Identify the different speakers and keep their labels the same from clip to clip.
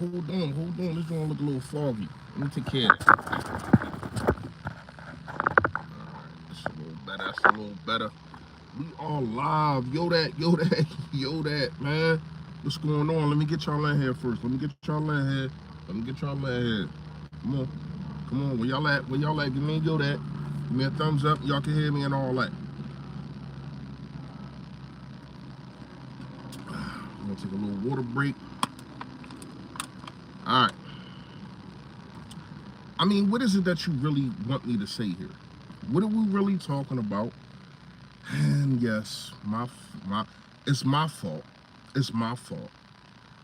Speaker 1: Hold on. This gonna look a little foggy. Let me take care of it. That's a little better. That's a little better. We are live. Yo that, man. What's going on? Let me get y'all in here first. Let me get y'all in here. Come on. Where y'all at? Give me yo that. Give me a thumbs up. Y'all can hear me and all that. I'm gonna take a little water break. All right. I mean, what is it that you really want me to say here? What are we really talking about? And yes, it's my fault. It's my fault.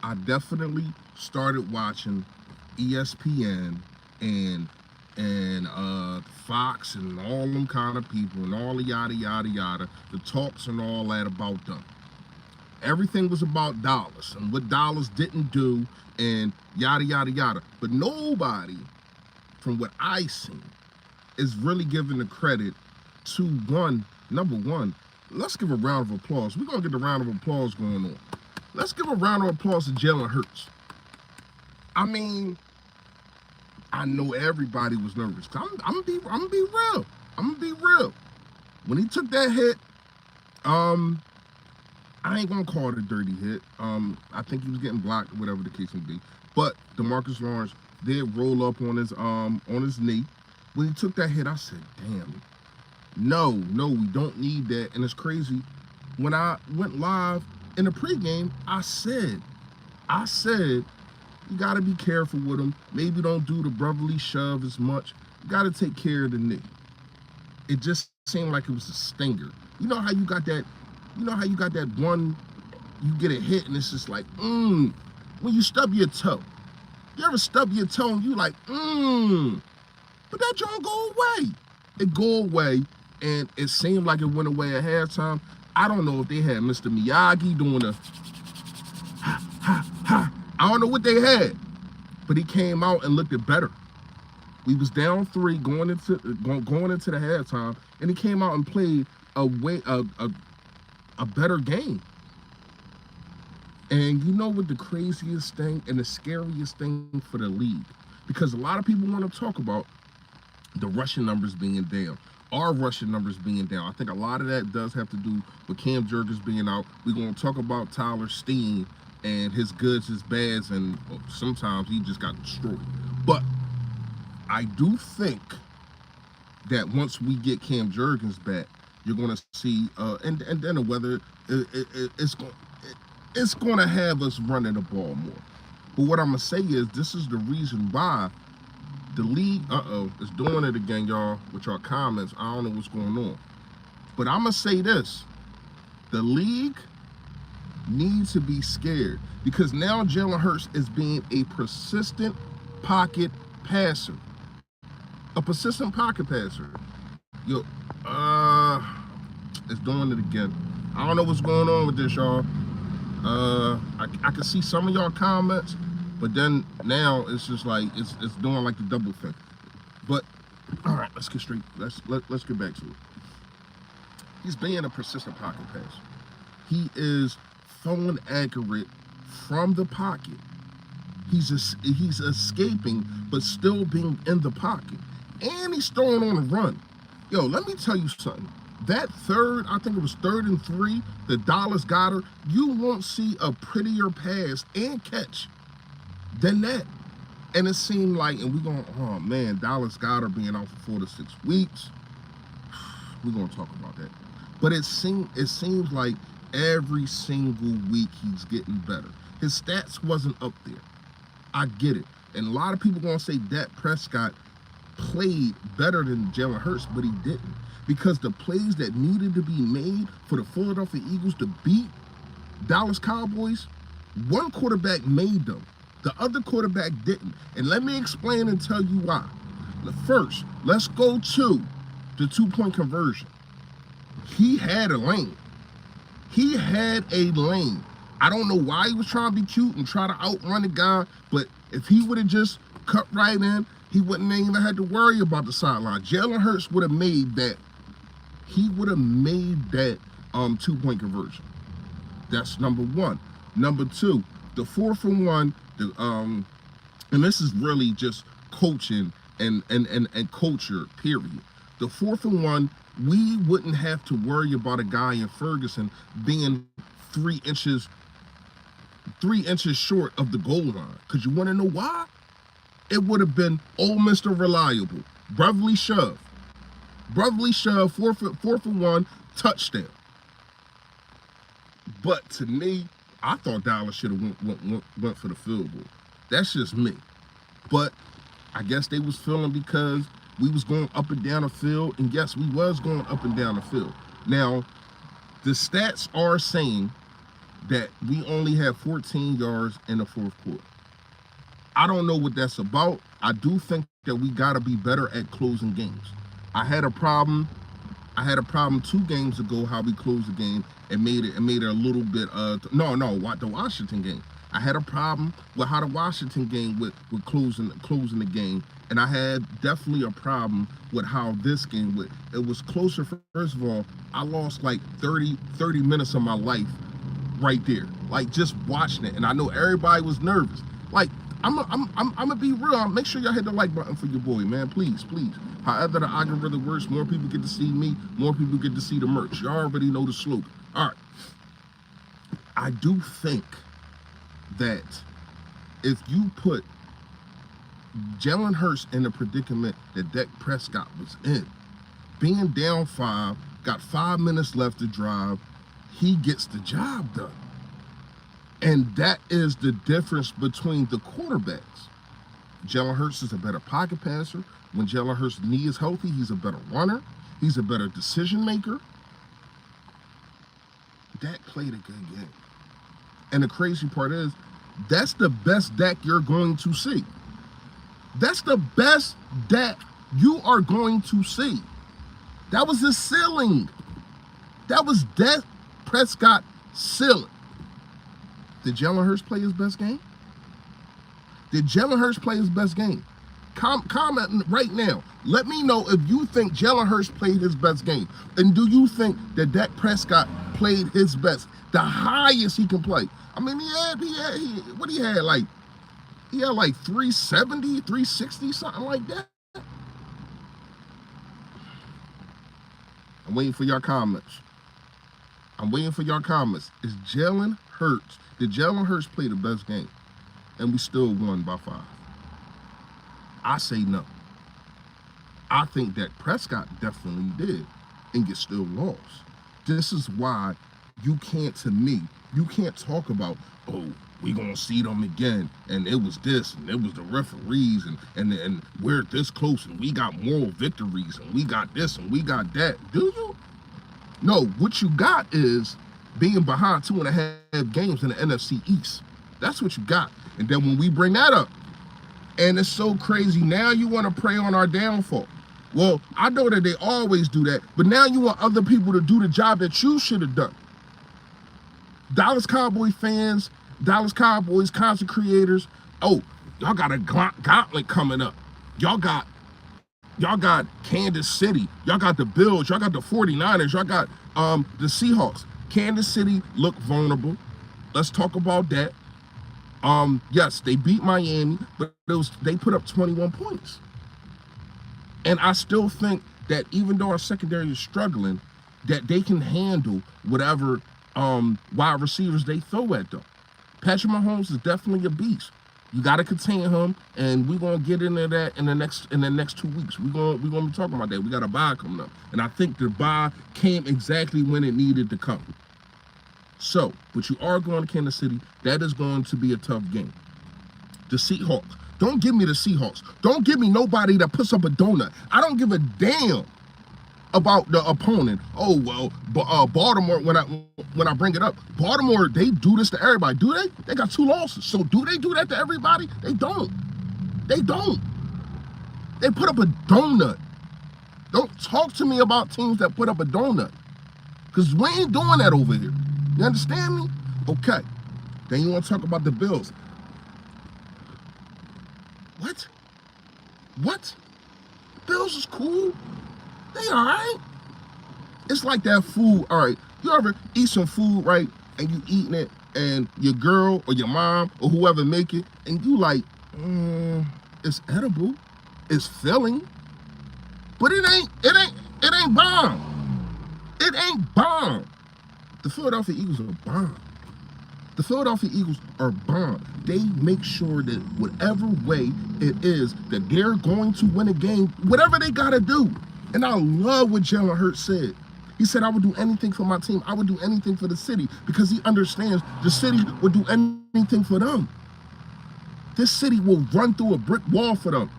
Speaker 1: I definitely started watching ESPN and Fox and all them kind of people and all the yada yada yada, the talks and all that about them. Everything was about dollars and what dollars didn't do and yada yada yada. But nobody, from what I seen, is really giving the credit to number one. Let's give a round of applause. We're gonna get the round of applause going on. Let's give a round of applause to Jalen Hurts. I mean, I know everybody was nervous. I'm gonna be real. I'm gonna be real. When he took that hit, I ain't gonna call it a dirty hit. I think he was getting blocked, or whatever the case may be. But DeMarcus Lawrence did roll up on his knee. When he took that hit, I said, damn. No, we don't need that. And it's crazy. When I went live in the pregame, I said, you got to be careful with him. Maybe don't do the brotherly shove as much. You got to take care of the knee. It just seemed like it was a stinger. You know how you got that one, you get a hit and it's just like, when you stub your toe. You ever stub your toe and you like, but that don't go away. It go away, and it seemed like it went away at halftime. I don't know if they had Mr. Miyagi doing a ha. I don't know what they had, but he came out and looked it better. We was down 3 going into the halftime, and he came out and played a better game. And you know what the craziest thing and the scariest thing for the league? Because a lot of people want to talk about the rushing numbers being down, our rushing numbers being down. I think a lot of that does have to do with Cam Jurgens being out. We're going to talk about Tyler Steen and his goods, his bads, and sometimes he just got destroyed. But I do think that once we get Cam Jurgens back, you're going to see, and then the weather, it's going to have us running the ball more. But what I'm going to say is this is the reason why the league, is doing it again, y'all, with your comments. I don't know what's going on. But I'm going to say this. The league needs to be scared because now Jalen Hurts is being a persistent pocket passer. A persistent pocket passer. Yo, it's doing it again. I don't know what's going on with this, y'all. I can see some of y'all comments, but then now it's just like it's doing like the double thing. But all right, let's get straight. Let's get back to it. He's being a persistent pocket passer. He is throwing accurate from the pocket. He's escaping, but still being in the pocket, and he's throwing on a run. Yo, let me tell you something. That I think it was 3rd and 3, the Dallas Goedert, you won't see a prettier pass and catch than that. And it seemed like, and we're going, oh man, Dallas Goedert being out for 4 to 6 weeks. We're going to talk about that. But it seems like every single week he's getting better. His stats wasn't up there. I get it. And a lot of people going to say Dak Prescott played better than Jalen Hurts, but he didn't. Because the plays that needed to be made for the Philadelphia Eagles to beat Dallas Cowboys, one quarterback made them. The other quarterback didn't. And let me explain and tell you why. First, let's go to the 2-point conversion. He had a lane. I don't know why he was trying to be cute and try to outrun the guy, but if he would have just cut right in, he wouldn't even have had to worry about the sideline. Jalen Hurts would have made that. He would have made that 2-point conversion. That's number one. Number two, The 4th-and-1, and this is really just coaching and culture, period. The 4th-and-1, we wouldn't have to worry about a guy in Ferguson being 3 inches short of the goal line. Because you want to know why? It would have been old Mr. Reliable, Brotherly Shove. Brotherly Shove, 4th-and-1, touchdown. But to me, I thought Dallas should have went for the field goal. That's just me. But I guess they was feeling because we was going up and down the field, and yes, we was going up and down the field. Now, the stats are saying that we only have 14 yards in the 4th quarter. I don't know what that's about. I do think that we got to be better at closing games. I had a problem 2 games ago how we closed the game and made it a little bit the Washington game. I had a problem with how the Washington game with closing the game, and I had definitely a problem with how this game went. It was closer. First of all, I lost like 30 minutes of my life right there, like just watching it, and I know everybody was nervous. Like I'm gonna be real. Make sure y'all hit the like button for your boy, man. Please. However the algorithm works, more people get to see me, more people get to see the merch. Y'all already know the slogan. All right. I do think that if you put Jalen Hurts in the predicament that Dak Prescott was in, being down 5, got 5 minutes left to drive, he gets the job done. And that is the difference between the quarterbacks. Jalen Hurts is a better pocket passer. When Jalen Hurts' knee is healthy, he's a better runner. He's a better decision maker. Dak played a good game. And the crazy part is, that's the best Dak you're going to see. That's the best Dak you are going to see. That was his ceiling. That was Dak Prescott's ceiling. Did Jalen Hurts play his best game? Did Jalen Hurts play his best game? Comment right now. Let me know if you think Jalen Hurts played his best game. And do you think that Dak Prescott played his best? The highest he can play. I mean, he had like 370, 360, something like that. I'm waiting for your comments. Is Jalen Hurts, did Jalen Hurts play the best game? And we still won by 5. I say no. I think that Prescott definitely did and get still lost. This is why you can't talk about, oh, we gonna see them again, and it was this, and it was the referees, and we're this close, and we got moral victories, and we got this, and we got that. Do you? No, what you got is being behind 2.5 games in the NFC East. That's what you got. And then when we bring that up, and it's so crazy, now you want to prey on our downfall. Well, I know that they always do that, but now you want other people to do the job that you should have done. Dallas Cowboy fans, Dallas Cowboys content creators, oh, y'all got a gauntlet coming up. Y'all got Kansas City. Y'all got the Bills. Y'all got the 49ers. Y'all got the Seahawks. Kansas City looked vulnerable. Let's talk about that. Yes, they beat Miami, but they put up 21 points. And I still think that even though our secondary is struggling, that they can handle whatever wide receivers they throw at them. Patrick Mahomes is definitely a beast. You got to contain him, and we're gonna get into that in the next 2 weeks. We're gonna be talking about that. We got a bye coming up, and I think the bye came exactly when it needed to come. So, but you are going to Kansas City. That is going to be a tough game. The Seahawks. Don't give me the Seahawks. Don't give me nobody that puts up a donut. I don't give a damn about the opponent. Oh, well, Baltimore, when I bring it up, Baltimore, they do this to everybody. Do they? They got 2 losses. So do they do that to everybody? They don't. They don't. They put up a donut. Don't talk to me about teams that put up a donut. Because we ain't doing that over here. You understand me? Okay. Then you want to talk about the Bills. What? Bills is cool. They all right. It's like that food. All right. You ever eat some food, right? And you eating it, and your girl or your mom or whoever make it, and you like, it's edible, it's filling, but it ain't bomb. It ain't bomb. The Philadelphia Eagles are bomb. The Philadelphia Eagles are bomb. They make sure that whatever way it is that they're going to win a game, whatever they gotta do. And I love what Jalen Hurts said. He said, I would do anything for my team. I would do anything for the city, because he understands the city would do anything for them. This city will run through a brick wall for them.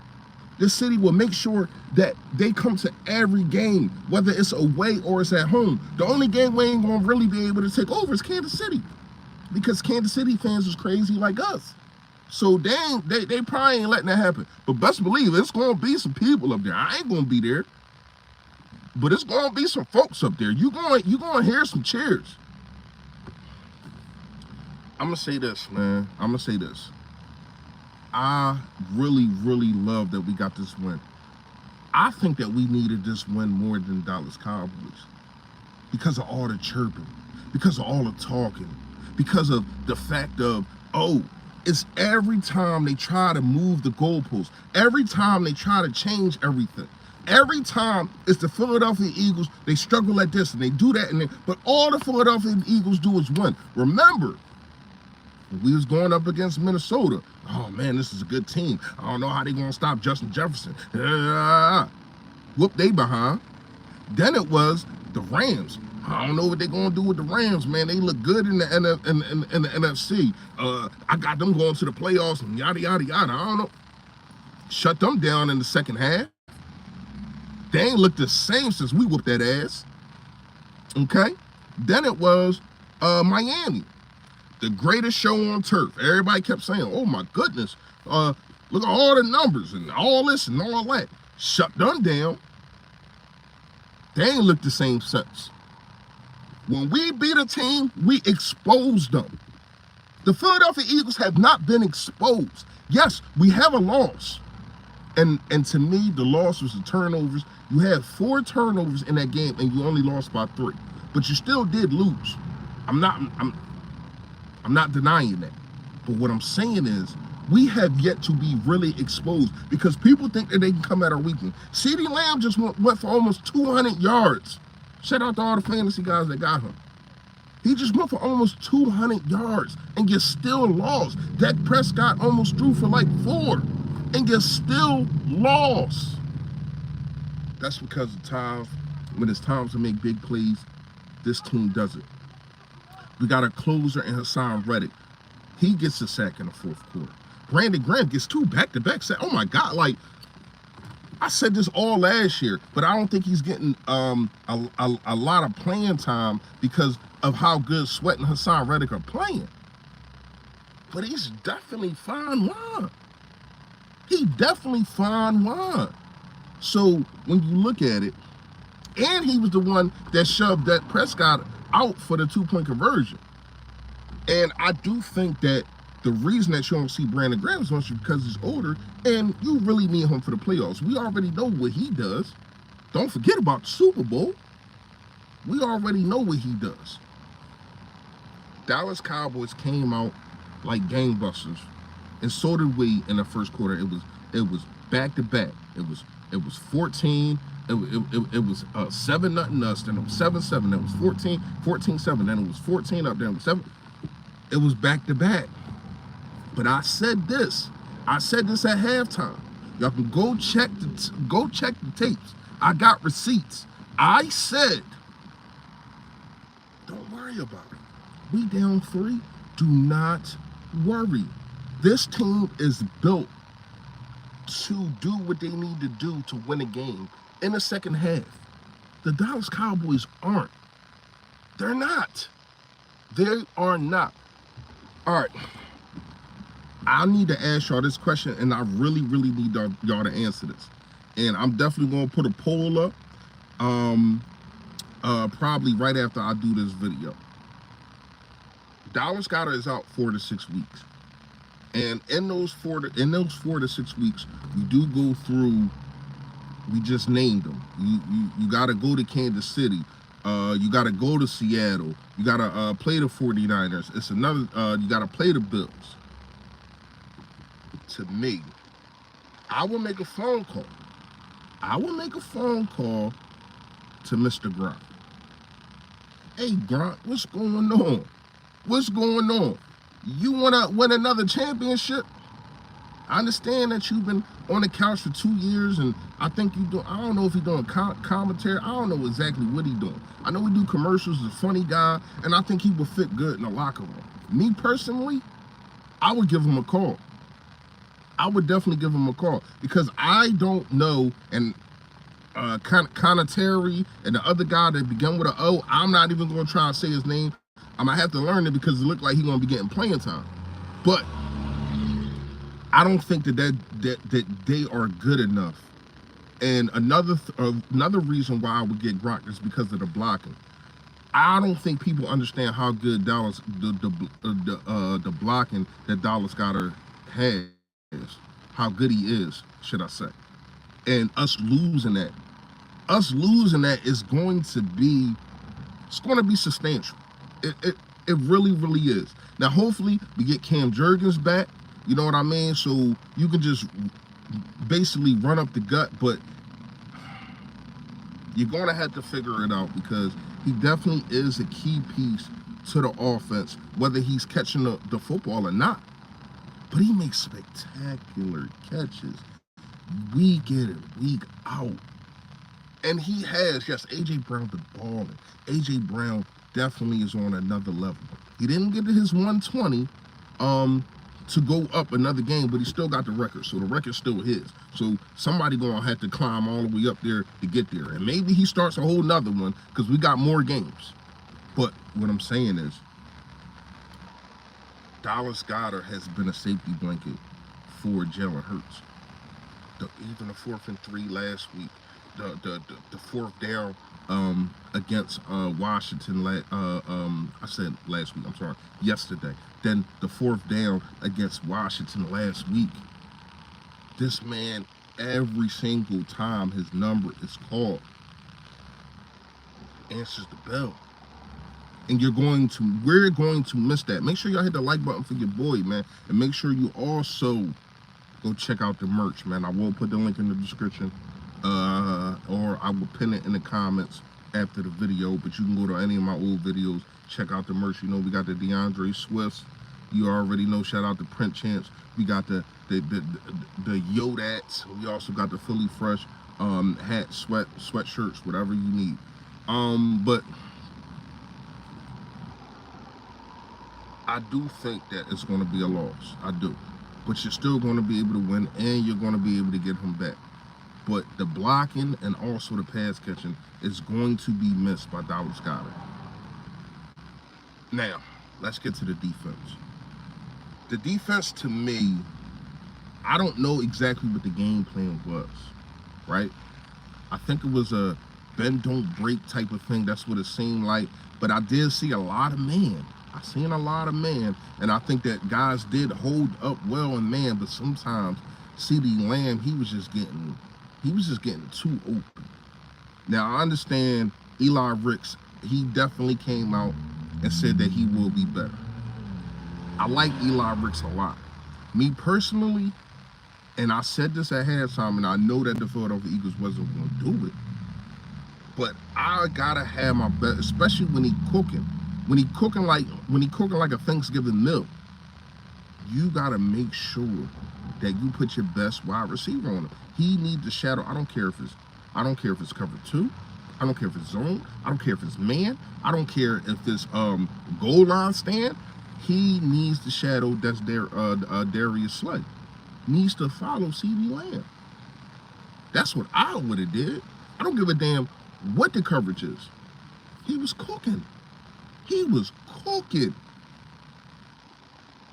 Speaker 1: This city will make sure that they come to every game, whether it's away or it's at home. The only game we ain't gonna really be able to take over is Kansas City, because Kansas City fans is crazy like us. So they probably ain't letting that happen. But best believe it's gonna be some people up there. I ain't gonna be there, but it's gonna be some folks up there. You gonna hear some cheers. I'm gonna say this, man. I'm gonna say this. I really, really love that we got this win. I think that we needed this win more than Dallas Cowboys, because of all the chirping, because of all the talking, because of the fact of, it's every time they try to move the goalposts, every time they try to change everything, every time it's the Philadelphia Eagles, they struggle at this and they do that, but all the Philadelphia Eagles do is win. Remember, we was going up against Minnesota. Oh man, this is a good team. I don't know how they gonna stop Justin Jefferson. Whoop they behind. Then it was the Rams. I don't know what they're gonna do with the Rams, man. They look good in the NFC. I got them going to the playoffs and yada yada yada. I don't know. Shut them down in the second half. They ain't looked the same since we whooped that ass. Okay. Then it was Miami. The greatest show on turf. Everybody kept saying, oh my goodness, look at all the numbers and all this and all that. Shut them down. They ain't looked the same since. When we beat a team, we exposed them. The Philadelphia Eagles have not been exposed. Yes, we have a loss. And to me, the loss was the turnovers. You had 4 turnovers in that game and you only lost by 3. But you still did lose. I'm not denying that. But what I'm saying is, we have yet to be really exposed, because people think that they can come at our weekend. CeeDee Lamb just went for almost 200 yards. Shout out to all the fantasy guys that got him. He just went for almost 200 yards and you still lost. Dak Prescott almost threw for like 4 and you still lost. That's because of times when it's time to make big plays, this team does it. We got a closer in Hassan Reddick. He gets a sack in the 4th quarter. Brandon Graham gets 2 back-to-back sacks. Oh my God, like, I said this all last year, but I don't think he's getting a lot of playing time because of how good Sweat and Hassan Reddick are playing. But he's definitely fine line. He definitely fine line. So when you look at it, and he was the one that shoved that Prescott out for the 2-point conversion. And I do think that the reason that you don't see Brandon Graham is much because he's older, and you really need him for the playoffs. We already know what he does. Don't forget about the Super Bowl. We already know what he does. Dallas Cowboys came out like gangbusters, and so did we in the 1st quarter. It was back to back. It was 14. It was 7-0 us, then it was 7-7, then it was 14-7, then it was 14 up, then it was 7. It was back to back. But I said this at halftime. Y'all can go check the tapes. I got receipts. I said, don't worry about it. We down 3. Do not worry. This team is built to do what they need to do to win a game in the second half. The Dallas Cowboys aren't. They're not. They are not. All right. I need to ask y'all this question, and I really, really need y'all to answer this. And I'm definitely going to put a poll up probably right after I do this video. Dallas Goedert is out 4 to 6 weeks. And in those 4 to 6 weeks, we do go through, we just named them. You got to go to Kansas City. You got to go to Seattle. You got to play the 49ers. It's another, you got to play the Bills. To me, I will make a phone call. I will make a phone call to Mr. Grunt. Hey, Grunt, what's going on? What's going on? You want to win another championship? I understand that you've been on the couch for 2 years, and I think you do. I don't know if he's doing commentary. I don't know exactly what he's doing. I know he do commercials. He's a funny guy, and I think he would fit good in the locker room. Me personally, I would give him a call. I would definitely give him a call because I don't know, and Conateri and the other guy that began with an O, I'm not even going to try and say his name. I might have to learn it because it looked like he's going to be getting playing time. But I don't think that they are good enough. And another reason why I would get Gronk is because of the blocking. I don't think people understand how good Dallas the blocking that Dallas Goedert has, how good he is, should I say. And us losing that is going to be substantial. It really, really is. Now, hopefully, we get Cam Jurgens back. You know what I mean? So you can just basically run up the gut, but you're going to have to figure it out because he definitely is a key piece to the offense, whether he's catching the football or not. But he makes spectacular catches week in and week out. And he has, yes, A.J. Brown the balling. A.J. Brown definitely is on another level. He didn't get to his 120 to go up another game, but he still got the record. So the record's still his. So somebody going to have to climb all the way up there to get there. And maybe he starts a whole nother one because we got more games. But what I'm saying is, Dallas Goedert has been a safety blanket for Jalen Hurts. Even the 4th and 3 last week, the fourth down against Washington. I said last week. I'm sorry, yesterday. Then the 4th down against Washington last week. This man, every single time his number is called, answers the bell. And we're going to miss that. Make sure y'all hit the like button for your boy, man. And make sure you also go check out the merch, man. I will put the link in the description. Or I will pin it in the comments after the video. But you can go to any of my old videos, check out the merch. You know, we got the DeAndre Swifts. You already know, shout out to Print Chance. We got the Godets. We also got the Philly Fresh hat, sweatshirts, whatever you need. But I do think that it's going to be a loss. I do. But you're still going to be able to win, and you're going to be able to get him back. But the blocking and also the pass catching is going to be missed by Dallas Goedert. Now, let's get to the defense. The defense, to me, I don't know exactly what the game plan was, right? I think it was a bend, don't break type of thing. That's what it seemed like. But I did see a lot of man. I seen a lot of man, and I think that guys did hold up well in man, but sometimes CeeDee Lamb, he was just getting too open. Now, I understand Eli Ricks, he definitely came out and said that he will be better. I like Eli Ricks a lot. Me personally, and I said this at halftime, and I know that the Philadelphia Eagles wasn't going to do it, but I gotta have my best, especially when he cooking. When he cooking like a Thanksgiving meal, you gotta make sure that you put your best wide receiver on him. He needs to shadow. I don't care if it's cover 2. I don't care if it's zone. I don't care if it's man. I don't care if it's goal line stand. He needs to shadow. That's Darius Slay. Needs to follow CeeDee Lamb. That's what I would have did. I don't give a damn what the coverage is. He was cooking. He was cooking.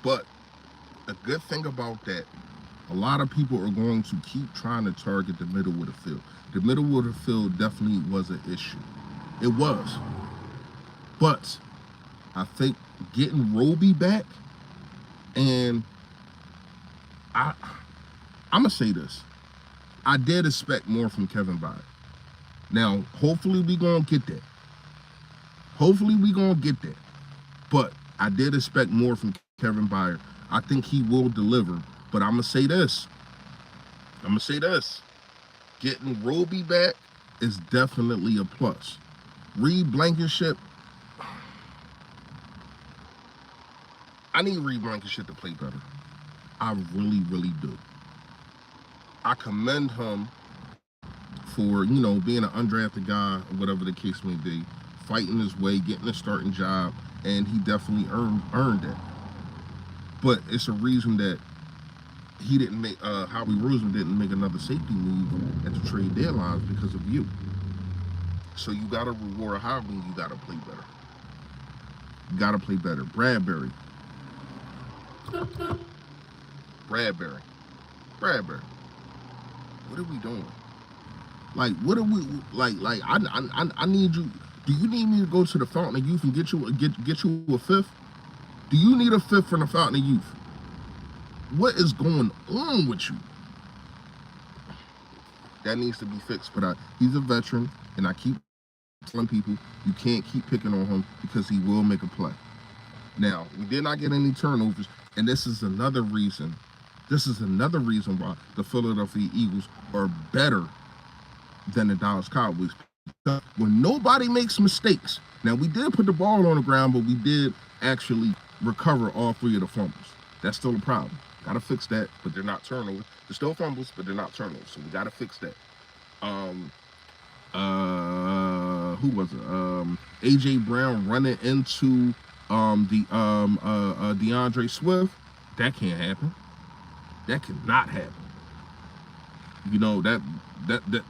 Speaker 1: But the good thing about that, a lot of people are going to keep trying to target the middle of the field. The middle of the field definitely was an issue. It was. But I think getting Roby back, and I'm going to say this. I did expect more from Kevin Byard. Now, hopefully we going to get that. Hopefully we gonna get that. But I did expect more from Kevin Byard. I think he will deliver. But I'm gonna say this. Getting Roby back is definitely a plus. Reed Blankenship, I need Reed Blankenship to play better. I really, really do. I commend him for, being an undrafted guy, or whatever the case may be, fighting his way, getting a starting job, and he definitely earned it. But it's a reason that he didn't make, Howie Roseman didn't make another safety move at the trade deadlines because of you. So you got to reward Howie, and you got to play better. You got to play better. Bradbury. What are we doing? Like, what are we, I need you, do you need me to go to the Fountain of Youth and get you a fifth? Do you need a fifth from the Fountain of Youth? What is going on with you? That needs to be fixed. But he's a veteran, and I keep telling people you can't keep picking on him because he will make a play. Now, we did not get any turnovers, and this is another reason why the Philadelphia Eagles are better than the Dallas Cowboys. When nobody makes mistakes, now we did put the ball on the ground, but we did actually recover all three of the fumbles. That's still a problem. Got to fix that, but they're not turnovers. They're still fumbles, but they're not turnovers, so we got to fix that. Who was it? AJ Brown running into DeAndre Swift. That can't happen. That cannot happen.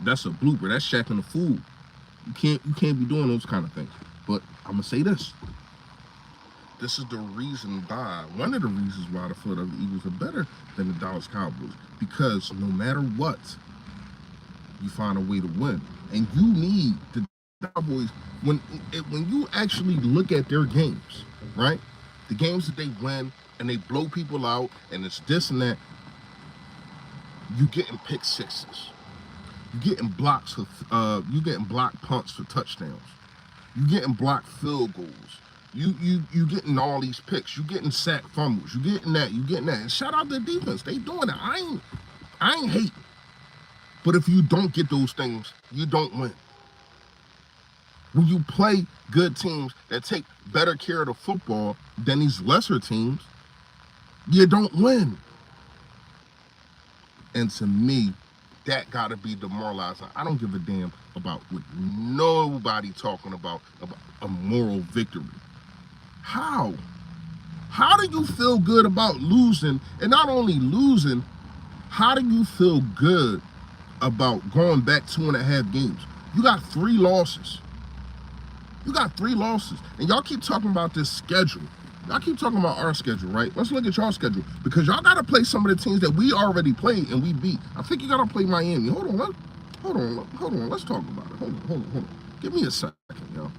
Speaker 1: That's a blooper. That's Shaq the Fool. You can't be doing those kind of things. But I'm gonna say this. This is one of the reasons why the Philadelphia Eagles are better than the Dallas Cowboys. Because no matter what, you find a way to win. And you need the Cowboys, when you actually look at their games, right? The games that they win and they blow people out and it's this and that, you getting pick sixes. You getting blocks you getting blocked punts for touchdowns. You getting blocked field goals. You getting all these picks. You getting sacked fumbles. You getting that. And shout out the defense. They doing it. I ain't hating. But if you don't get those things, you don't win. When you play good teams that take better care of the football than these lesser teams, you don't win. And to me, that got to be demoralizing. I don't give a damn about what nobody talking about a moral victory. How? How do you feel good about losing? And not only losing, how do you feel good about going back 2.5 games? You got 3 losses. And y'all keep talking about this schedule. Y'all keep talking about our schedule, right? Let's look at y'all schedule. Because y'all got to play some of the teams that we already played and we beat. I think you got to play Miami. Hold on. Let's talk about it. Hold on. Give me a second, y'all.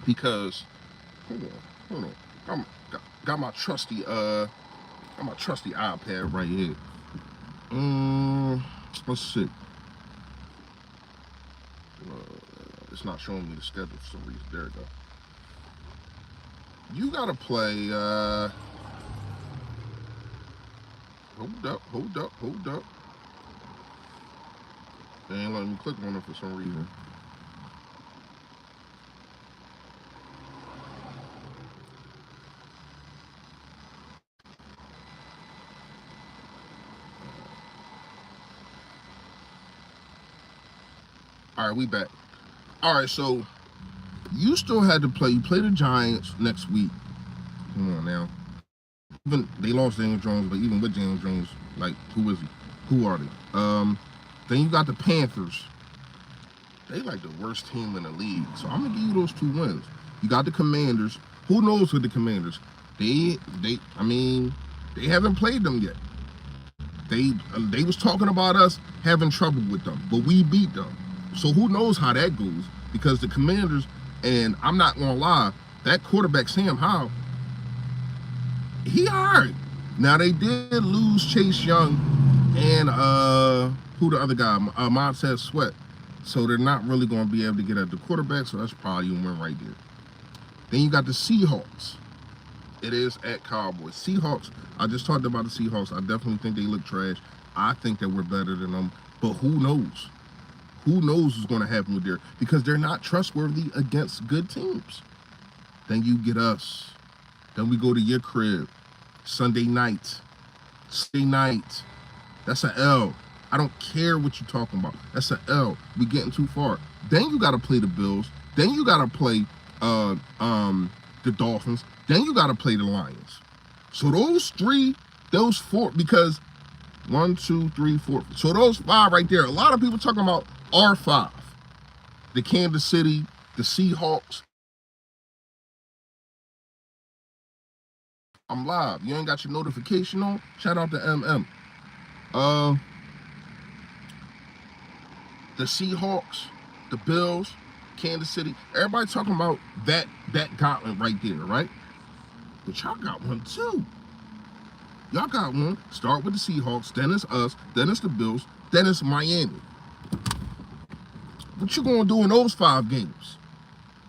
Speaker 1: Because, hold on. Got my trusty iPad right here. Let's see. It's not showing me the schedule for some reason. There we go. You gotta play, hold up. They ain't letting me click on it for some reason. All right, we back. All right, so you still had to play. You play the Giants next week. Come on now. Even they lost Daniel Jones, but even with Daniel Jones, like, who is he? Who are they? Then you got the Panthers. They like the worst team in the league. So I'm gonna give you those 2 wins. You got the Commanders. Who knows with the Commanders? They haven't played them yet. They was talking about us having trouble with them, but we beat them. So who knows how that goes? Because the Commanders, and I'm not gonna lie, that quarterback Sam Howell, he hard. Now they did lose Chase Young and who the other guy, Montez Sweat. So they're not really gonna be able to get at the quarterback. So that's probably a win right there. Then you got the Seahawks. It is at Cowboys. Seahawks, I just talked about the Seahawks. I definitely think they look trash. I think that we're better than them. But who knows? Who knows what's going to happen with their, because they're not trustworthy against good teams. Then you get us. Then we go to your crib. Sunday night. Sunday night. That's an L. I don't care what you're talking about. That's an L. We getting too far. Then you got to play the Bills. Then you got to play the Dolphins. Then you got to play the Lions. So those four, because 1, 2, 3, 4. So those 5 right there. A lot of people talking about our 5. The Kansas City, the Seahawks. I'm live. You ain't got your notification on? Shout out to MM. The Seahawks, the Bills, Kansas City. Everybody talking about that gauntlet right there, right? But y'all got one too. Y'all got one. Start with the Seahawks, then it's us, then it's the Bills, then it's Miami. What you gonna do in those 5 games?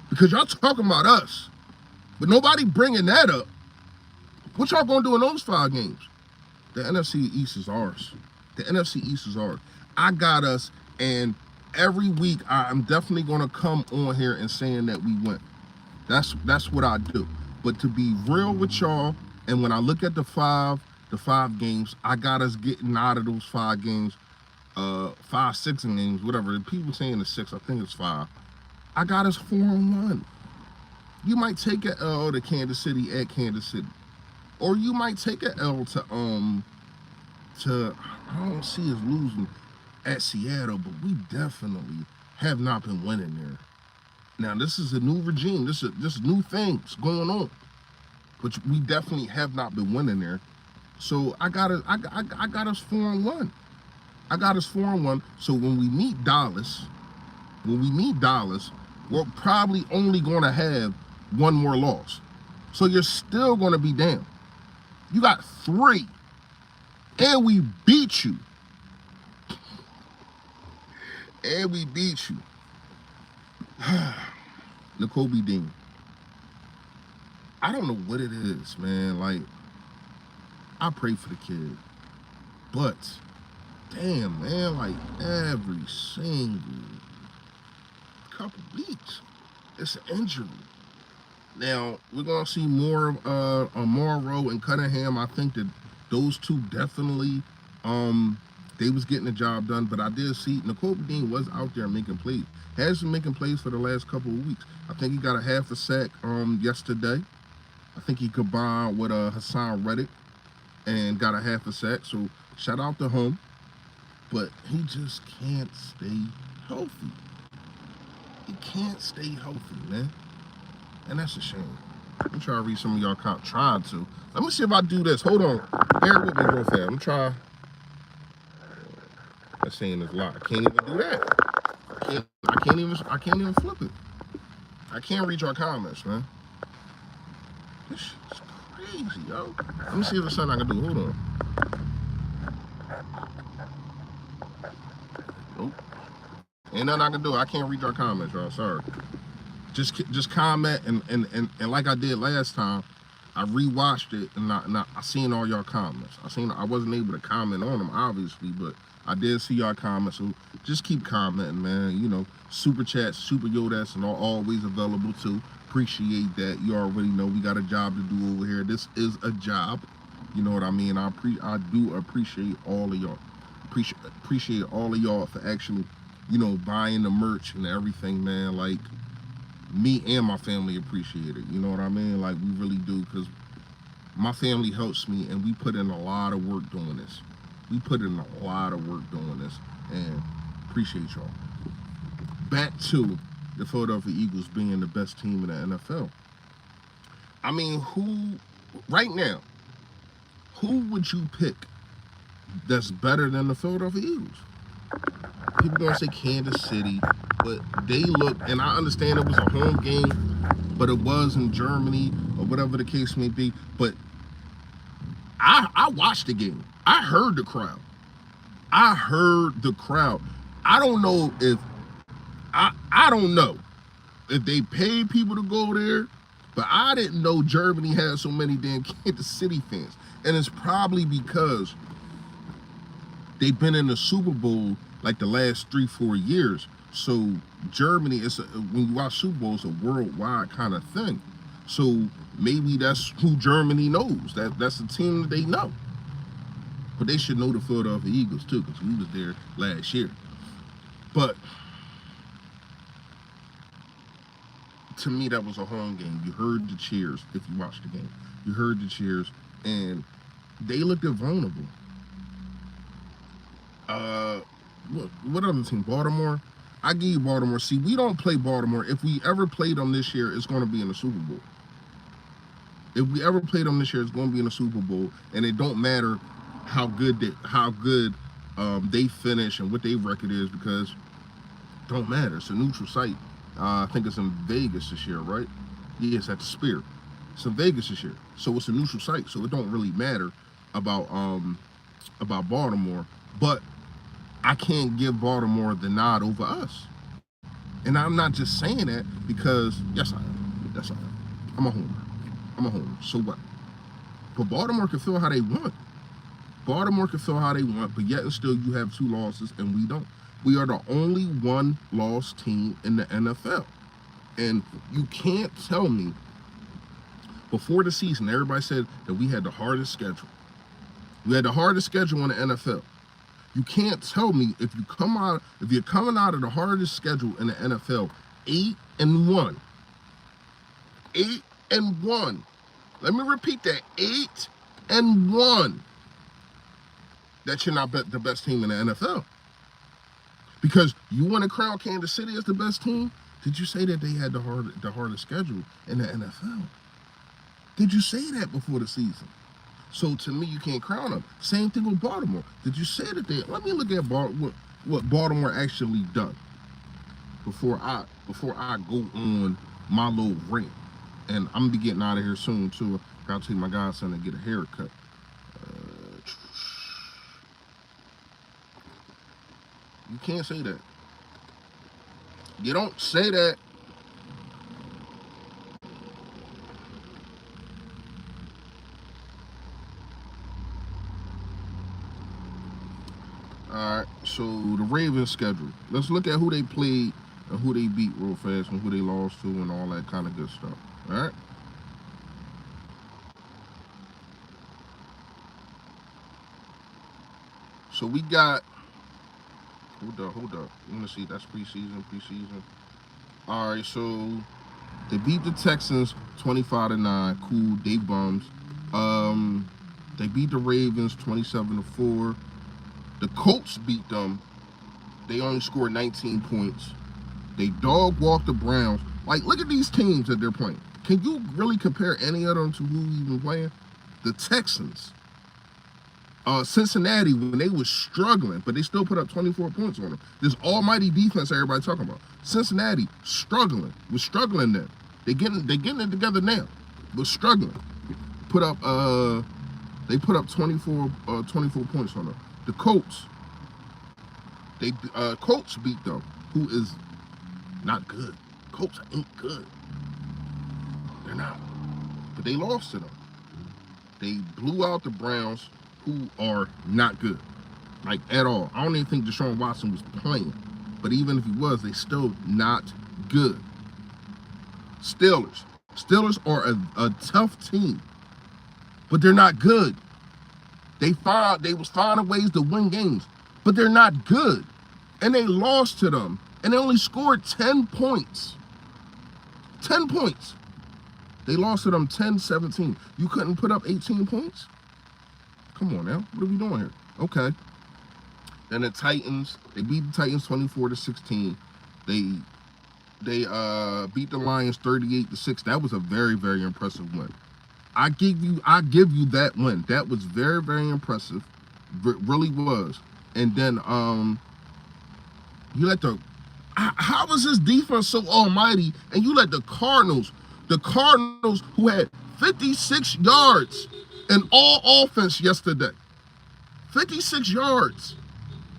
Speaker 1: Because y'all talking about us, but nobody bringing that up. What y'all gonna do in those 5 games? The NFC East is ours. The NFC East is ours. I got us, and every week I'm definitely gonna come on here and saying that we win. That's what I do. But to be real with y'all, and when I look at the five games, I got us getting out of those 5 games, 5, 6 games, whatever. People saying it's 6, I think it's 5. I got us 4-1. You might take an L to Kansas City at Kansas City, or you might take an L to I don't see us losing at Seattle, but we definitely have not been winning there. Now this is a new regime. This is new things going on, but we definitely have not been winning there. So I got us 4-1. I got us 4-1. So when we meet Dallas, we're probably only going to have 1 more loss. So you're still going to be down. You got 3, and we beat you. And we beat you. N'Kobe Dean. I don't know what it is, man. Like, I pray for the kid. But, damn, man, like, every single couple weeks, it's an injury. Now, we're going to see more of Morrow and Cunningham. I think that those 2 definitely, they was getting the job done, but I did see N'Kobe Dean was out there making plays. Has been making plays for the last couple of weeks. I think he got a half a sack yesterday. I think he combined with Hassan Reddick and got a half a sack. So shout out to him. But he just can't stay healthy. He can't stay healthy, man. And that's a shame. Let me try to read some of y'all trying to. Let me see if I do this. Hold on. Bear with me real fast. Let me try. That's saying it's a lot. I can't even do that. I can't even flip it. I can't read your comments, man. This shit's crazy, yo. Let me see if there's something I can do. Hold on. Nope. Ain't nothing I can do. I can't read your comments, y'all. Sorry. Just comment and like I did last time, I rewatched it and I seen all y'all comments. I wasn't able to comment on them obviously, but I did see y'all comments. So just keep commenting, man. You know, super chats, super Yodas, and always available too. Appreciate that. You already know we got a job to do over here. This is a job. You know what I mean? I do appreciate all of y'all. Appreciate all of y'all for actually, you know, buying the merch and everything, man. Like, me and my family appreciate it. You know what I mean? Like, we really do, because my family helps me, and we put in a lot of work doing this. And appreciate y'all. Back to the Philadelphia Eagles being the best team in the NFL. I mean, right now, who would you pick that's better than the Philadelphia Eagles? People gonna say Kansas City, but they look, and I understand it was a home game, but it was in Germany or whatever the case may be. But I watched the game. I heard the crowd. I don't know if they paid people to go there, But I didn't know Germany had so many damn Kansas City fans. And it's probably because they've been in the Super Bowl like the last 3-4 years. So Germany when you watch Super Bowl, it's a worldwide kind of thing. So maybe that's who Germany knows. That's a team that they know. But they should know the Philadelphia Eagles too, because we was there last year. But to me, that was a home game. You heard the cheers if you watched the game. You heard the cheers, and they looked vulnerable. What other team? Baltimore? I give you Baltimore. See, we don't play Baltimore. If we ever play them this year, it's going to be in the Super Bowl. If we ever play them this year, it's going to be in the Super Bowl, and it don't matter how good they finish and what their record is, because it don't matter. It's a neutral site. I think it's in Vegas this year, right? Yeah, it's at the Sphere. It's in Vegas this year, so it's a neutral site. So it don't really matter about Baltimore. But I can't give Baltimore the nod over us. And I'm not just saying that because, yes, I am. Yes, I am. I'm a homer. So what? But Baltimore can feel how they want. Baltimore can feel how they want, but yet and still you have 2 losses and we don't. We are the only 1-loss team in the NFL. And you can't tell me, before the season, everybody said that we had the hardest schedule. We had the hardest schedule in the NFL. You can't tell me if you're coming out of the hardest schedule in the NFL, 8-1. 8-1. Let me repeat that. 8-1. That you're not the best team in the NFL. Because you want to crown Kansas City as the best team? Did you say that they had the hardest schedule in the NFL? Did you say that before the season? So to me, you can't crown them. Same thing with Baltimore. Did you say that they? Let me look at what Baltimore actually done before I go on my little rant. And I'm gonna be getting out of here soon too. Gotta take my godson to get a haircut. You can't say that. You don't say that. All right, so the Ravens schedule. Let's look at who they played and who they beat real fast and who they lost to and all that kind of good stuff. All right. So we got. Hold up. I'm gonna see. That's preseason. All right, so they beat the Texans 25-9. Cool, they bums. They beat the Ravens 27-4. The Colts beat them. They only scored 19 points. They dog walked the Browns. Like, look at these teams that they're playing. Can you really compare any of them to who even playing? The Texans. Cincinnati, when they was struggling, but they still put up 24 points on them. This almighty defense everybody talking about. Cincinnati was struggling then. They getting it together now, but struggling. They put up 24 points on them. The Colts, Colts beat them, who is not good. Colts ain't good. They're not. But they lost to them. They blew out the Browns, who are not good, like at all. I don't even think Deshaun Watson was playing, but even if he was, they still not good. Steelers are a tough team, but they're not good. They was finding ways to win games, but they're not good, and they lost to them, and they only scored 10 points. 10 points. They lost to them 10-17. You couldn't put up 18 points? Come on now, what are we doing here? Okay. Then the Titans, they beat the Titans 24-16. They beat the Lions 38-6. That was a very, very impressive win. I give you that win. That was very, very impressive. Really was. And then you let how was this defense so almighty? And you let the Cardinals who had 56 yards in all offense yesterday. 56 yards.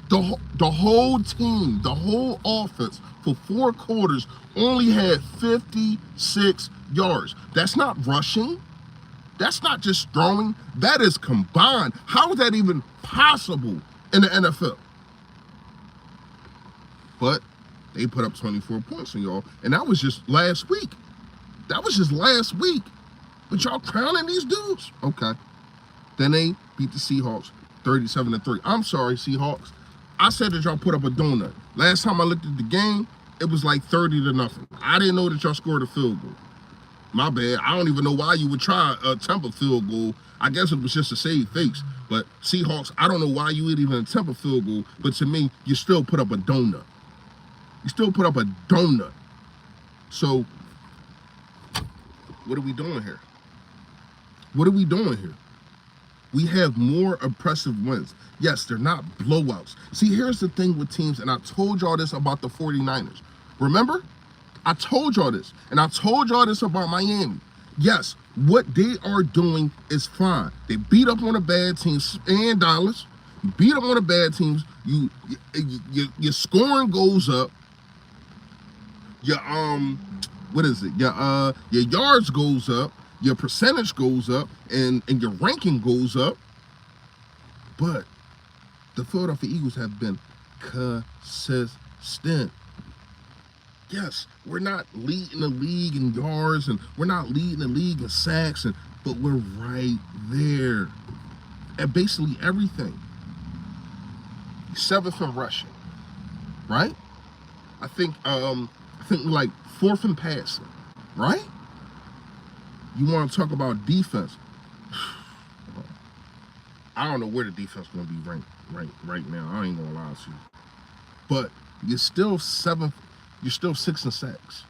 Speaker 1: The whole team, the whole offense for 4 quarters only had 56 yards. That's not rushing. That's not just throwing. That is combined. How is that even possible in the NFL? But they put up 24 points on y'all, and that was just last week. That was just last week. But y'all crowning these dudes? Okay. Then they beat the Seahawks 37-3. I'm sorry, Seahawks. I said that y'all put up a donut. Last time I looked at the game, it was like 30-0. I didn't know that y'all scored a field goal. My bad. I don't even know why you would try a attempt a field goal. I guess it was just to save face. But Seahawks, I don't know why you would even attempt a field goal. But to me, you still put up a donut. You still put up a donut. So, what are we doing here? What are we doing here? We have more impressive wins. Yes, they're not blowouts. See, here's the thing with teams, and I told y'all this about the 49ers. Remember? I told y'all this, and I told y'all this about Miami. Yes, what they are doing is fine. They beat up on the bad teams, and Dallas. You beat up on the bad teams. Your scoring goes up. Your what is it? Your yards goes up. Your percentage goes up, and your ranking goes up. But the Philadelphia Eagles have been consistent. Yes, we're not leading the league in yards, and we're not leading the league in sacks, but we're right there at basically everything. 7th in rushing, right? I think we're like 4th in passing, right? You want to talk about defense? I don't know where the defense is going to be ranked right now. I ain't gonna lie to you, but you're still 7th. You're still 6 in sacks.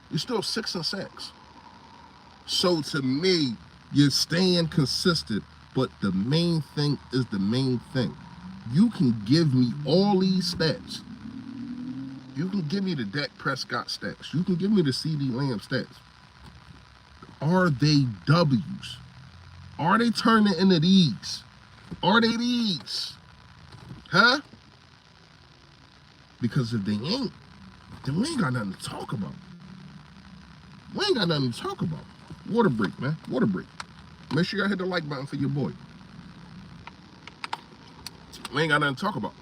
Speaker 1: You're still 6 in sacks. So to me, you're staying consistent, but the main thing is the main thing. You can give me all these stats. You can give me the Dak Prescott stats. You can give me the CD Lamb stats. Are they W's? Are they turning into these? Are they these? Huh? Because if they ain't, then we ain't got nothing to talk about. We ain't got nothing to talk about. Water break, man. Water break. Make sure y'all hit the like button for your boy. We ain't got nothing to talk about.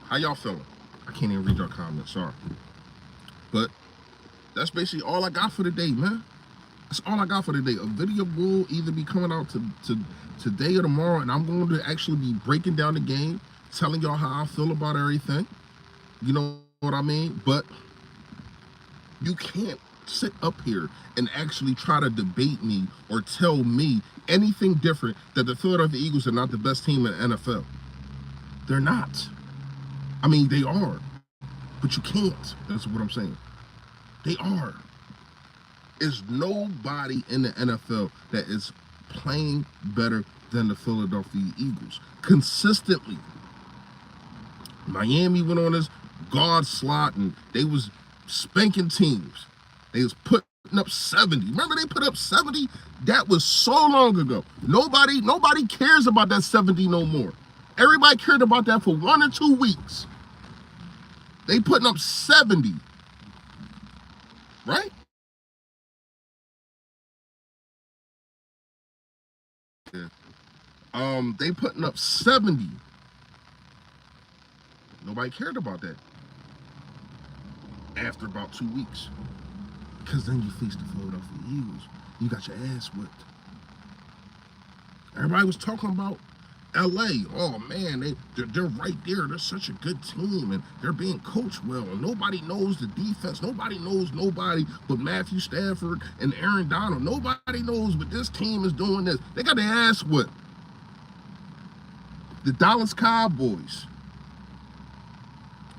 Speaker 1: How y'all feeling? I can't even read your comments, sorry. But that's basically all I got for today, man. That's all I got for today. A video will either be coming out to today or tomorrow, and I'm going to actually be breaking down the game, telling y'all how I feel about everything. You know what I mean? But you can't sit up here and actually try to debate me or tell me anything different that the Philadelphia Eagles are not the best team in the NFL. They're not. I mean, they are. But you can't. That's what I'm saying. They are. There's nobody in the NFL that is playing better than the Philadelphia Eagles. Consistently. Miami went on this guard slot and they was spanking teams. They was putting up 70. Remember they put up 70? That was so long ago. Nobody cares about that 70 no more. Everybody cared about that for 1 or 2 weeks. They putting up 70. Right? Yeah. They putting up 70. Nobody cared about that after about 2 weeks. Because then you face the Philadelphia Eagles. You got your ass whipped. Everybody was talking about LA. Oh man, they're right there. They're such a good team and they're being coached well. And nobody knows the defense. Nobody knows nobody but Matthew Stafford and Aaron Donald. Nobody knows but this team is doing this. They got their ass whipped. The Dallas Cowboys.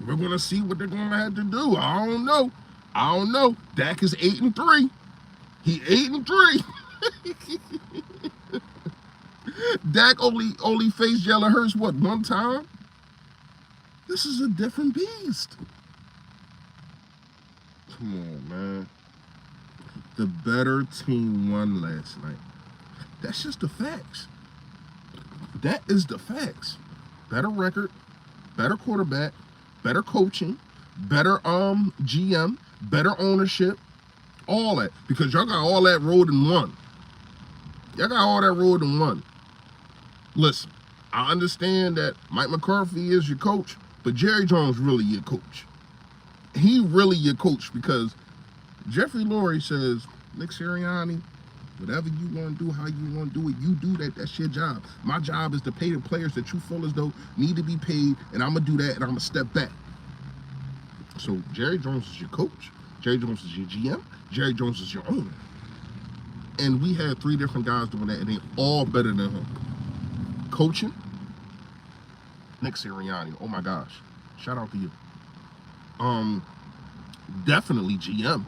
Speaker 1: We're gonna see what they're gonna have to do. I don't know. Dak is 8-3. He 8-3. Dak only faced Jalen Hurts, what, 1 time? This is a different beast. Come on, man. The better team won last night. That's just the facts. That is the facts. Better record, better quarterback, better coaching, better GM, better ownership, all that. Because y'all got all that rolled in one. Y'all got all that rolled in one. Listen, I understand that Mike McCarthy is your coach, but Jerry Jones really your coach. He really your coach because Jeffrey Lurie says, Nick Sirianni, whatever you want to do, how you want to do it, you do that. That's your job. My job is to pay the players that you feel as though need to be paid, and I'm going to do that, and I'm going to step back. So Jerry Jones is your coach. Jerry Jones is your GM. Jerry Jones is your owner. And we had 3 different guys doing that, and they all better than him. Coaching, Nick Sirianni. Oh my gosh. Shout out to you. Definitely GM.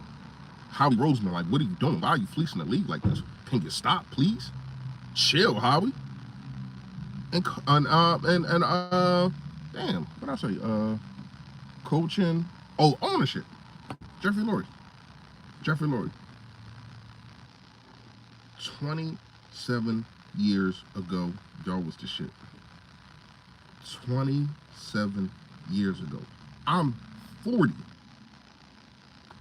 Speaker 1: Howie Roseman, like, what are you doing? Why are you fleecing the league like this? Can you stop, please? Chill, Howie. And damn, what I say? Coaching. Oh, ownership. Jeffrey Lurie. 27 years ago, y'all was the shit. 27 years ago. I'm 40.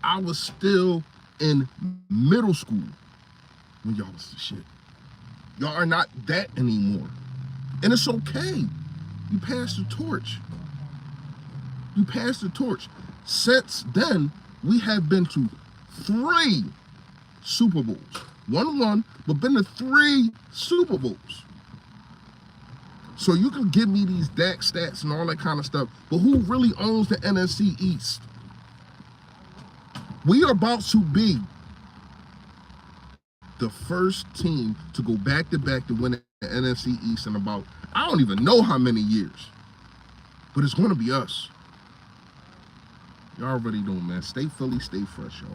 Speaker 1: I was still in middle school when y'all was the shit. Y'all are not that anymore. And it's okay. You passed the torch. Since then, we have been to 3 Super Bowls. 1, but been to 3 Super Bowls. So you can give me these DAC stats and all that kind of stuff, but who really owns the NFC East? We are about to be the first team to go back-to-back to win the NFC East in about, I don't even know how many years. But it's going to be us. Y'all already know, man. Stay Philly, stay fresh, y'all.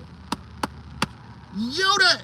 Speaker 1: Yo, that!